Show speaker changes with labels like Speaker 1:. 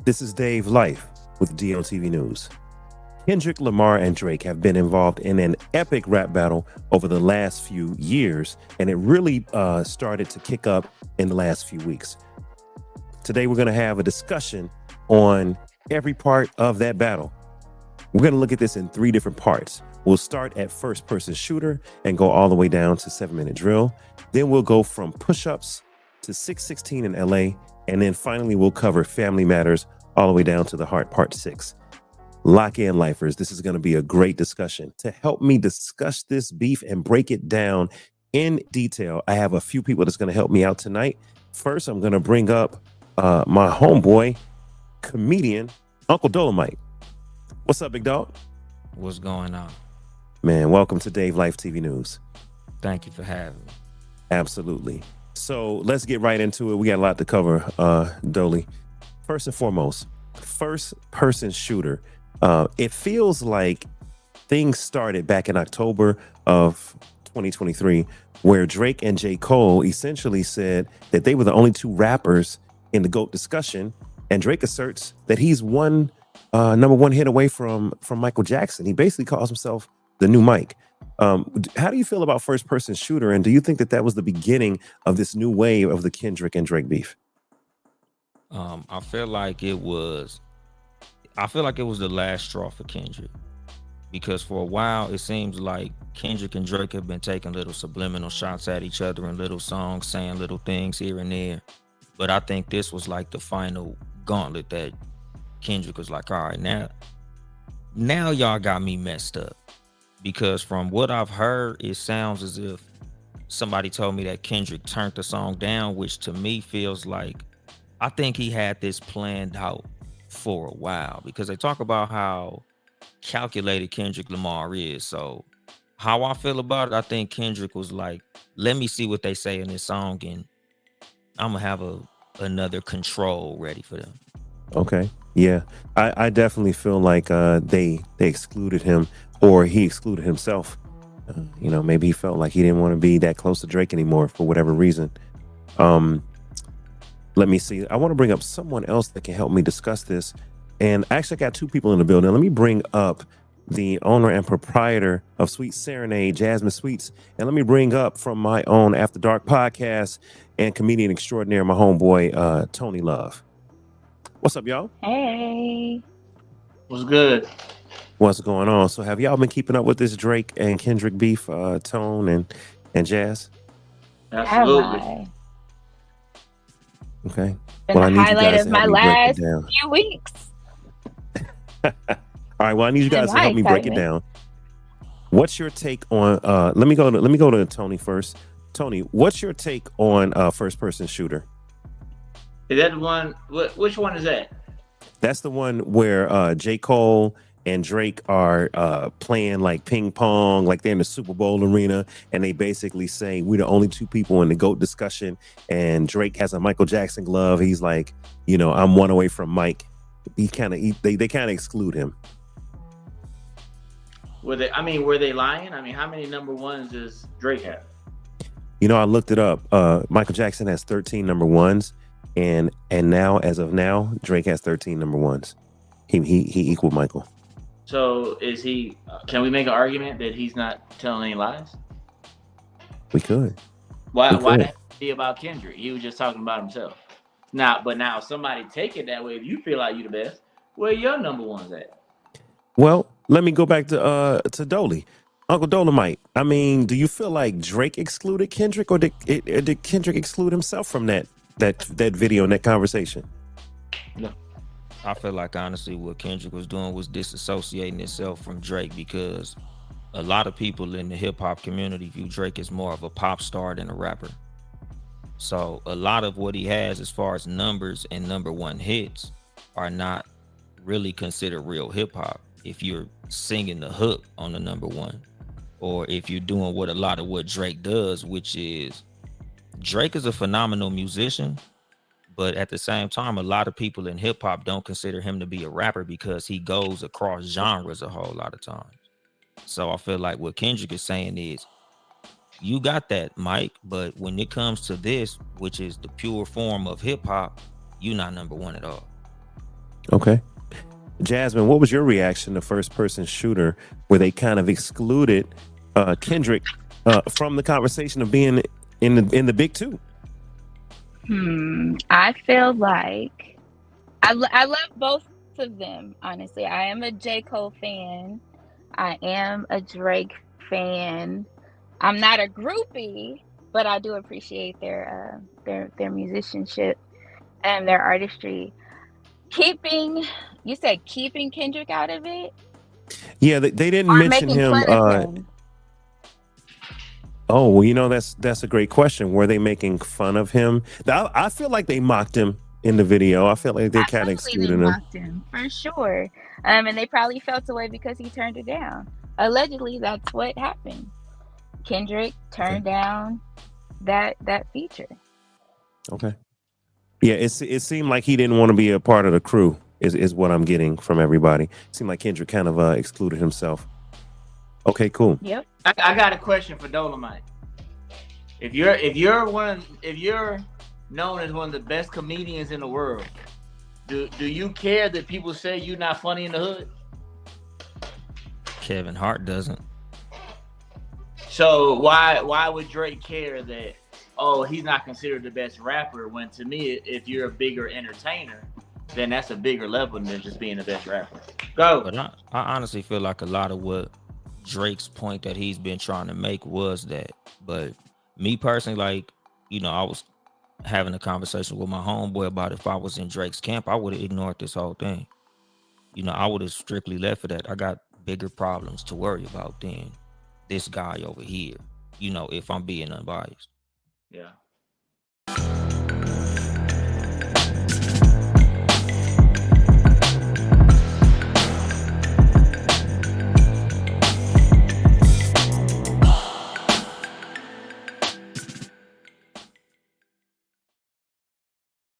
Speaker 1: This is Dave Life with DLTV News. Kendrick Lamar and Drake have been involved in an epic rap battle over the last few years, and it really started to kick up in the last few weeks. Today, we're going to have a discussion on every part of that battle. We're going to look at this in three different parts. We'll start at first person shooter and go all the way down to 7-minute drill. Then we'll go from push-ups to 616 in LA. And then finally, we'll cover family matters all the way down to the heart, part 6. Lock in, lifers. This is going to be a great discussion. To help me discuss this beef and break it down in detail, I have a few people that's going to help me out tonight. First, I'm going to bring up my homeboy, comedian, Uncle Dolomite. What's up, big dog?
Speaker 2: What's going on?
Speaker 1: Man, welcome to DaveLifeTV News.
Speaker 2: Thank you for having me.
Speaker 1: Absolutely. So let's get right into it. We got a lot to cover, Dolly. First and foremost, first person shooter. It feels like things started back in October of 2023, where Drake and J.O.A.T essentially said that they were the only two rappers in the GOAT discussion. And Drake asserts that he's one number one hit away from Michael Jackson. He basically calls himself the new Mike. How do you feel about first person shooter? And do you think that that was the beginning of this new wave of the Kendrick and Drake beef?
Speaker 2: I feel like it was the last straw for Kendrick, because for a while it seems like Kendrick and Drake have been taking little subliminal shots at each other in little songs, saying little things here and there. But I think this was like the final gauntlet that Kendrick was like, all right, now y'all got me messed up. Because from what I've heard, it sounds as if somebody told me that Kendrick turned the song down, which to me feels like, I think he had this planned out for a while, because they talk about how calculated Kendrick Lamar is. So how I feel about it, I think Kendrick was like, let me see what they say in this song, and I'm gonna have another control ready for them.
Speaker 1: Okay. Yeah, I definitely feel like they excluded him, or he excluded himself. Maybe he felt like he didn't want to be that close to Drake anymore for whatever reason. Let me see. I want to bring up someone else that can help me discuss this. And actually, I got two people in the building. Let me bring up the owner and proprietor of Sweet Serenade, Jasmine Sweets. And let me bring up from my own After Dark podcast and comedian extraordinaire, my homeboy, Tony Love. What's up, y'all?
Speaker 3: Hey.
Speaker 4: What's good?
Speaker 1: What's going on? So have y'all been keeping up with this Drake and Kendrick beef, Tone and Jazz?
Speaker 4: Absolutely.
Speaker 1: Okay.
Speaker 3: Been the highlight of my last
Speaker 1: few
Speaker 3: weeks.
Speaker 1: All right. Well, I need you guys to help me break it down. What's your take on? Let me go to Tony first. Tony, what's your take on first person shooter?
Speaker 4: Is that the one? Which one is that?
Speaker 1: That's the one where J. Cole and Drake are playing like ping pong, like they're in the Super Bowl arena, and they basically say we're the only two people in the GOAT discussion. And Drake has a Michael Jackson glove. He's like, I'm one away from Mike. They kind of exclude him.
Speaker 4: Were they lying? I mean, how many number ones does Drake have?
Speaker 1: I looked it up. Michael Jackson has 13 number ones, and now, as of now, Drake has 13 number ones. He equaled Michael.
Speaker 4: So is he? Can we make an argument that he's not telling any lies?
Speaker 1: We could.
Speaker 4: Why did it be about Kendrick? He was just talking about himself. Now if somebody take it that way, if you feel like you the best, where your number one's at?
Speaker 1: Well, let me go back to Dolly. Uncle Dolomite. I mean, do you feel like Drake excluded Kendrick, or did Kendrick exclude himself from that video and that conversation?
Speaker 4: No.
Speaker 2: I feel like, honestly, what Kendrick was doing was disassociating himself from Drake, because a lot of people in the hip hop community view Drake as more of a pop star than a rapper. So a lot of what he has as far as numbers and number one hits are not really considered real hip hop. If you're singing the hook on the number one, or if you're doing what a lot of what Drake does, which is, Drake is a phenomenal musician, but at the same time, a lot of people in hip hop don't consider him to be a rapper because he goes across genres a whole lot of times. So I feel like what Kendrick is saying is, you got that, Mike, but when it comes to this, which is the pure form of hip hop, you're not number one at all.
Speaker 1: Okay. Jasmine, what was your reaction to first person shooter where they kind of excluded Kendrick from the conversation of being in the big two?
Speaker 3: I feel like I love both of them, honestly. I am a J. Cole fan. I am a Drake fan. I'm not a groupie, but I do appreciate their musicianship and their artistry. You said keeping Kendrick out of it
Speaker 1: Yeah, they didn't
Speaker 3: or
Speaker 1: mention
Speaker 3: making
Speaker 1: him.
Speaker 3: fun of him?
Speaker 1: Oh, well, that's a great question. Were they making fun of him? I feel like they mocked him in the video. I feel like they kind of
Speaker 3: Absolutely, they
Speaker 1: excluded him.
Speaker 3: mocked him for sure. And they probably felt away because he turned it down. Allegedly, that's what happened. Kendrick turned down that feature.
Speaker 1: Okay. Yeah, it seemed like he didn't want to be a part of the crew. Is what I'm getting from everybody. It seemed like Kendrick kind of excluded himself. Okay, cool.
Speaker 3: Yep.
Speaker 4: I got a question for Dolomite. If you're known as one of the best comedians in the world, do you care that people say you're not funny in the hood?
Speaker 2: Kevin Hart doesn't.
Speaker 4: So why would Drake care that, oh, he's not considered the best rapper, when to me, if you're a bigger entertainer, then that's a bigger level than just being the best rapper. Go.
Speaker 2: But I honestly feel like a lot of what Drake's point that he's been trying to make was that. But me personally, like, I was having a conversation with my homeboy about if I was in Drake's camp, I would have ignored this whole thing. I would have strictly left for that. I got bigger problems to worry about than this guy over here, if I'm being unbiased.
Speaker 4: Yeah.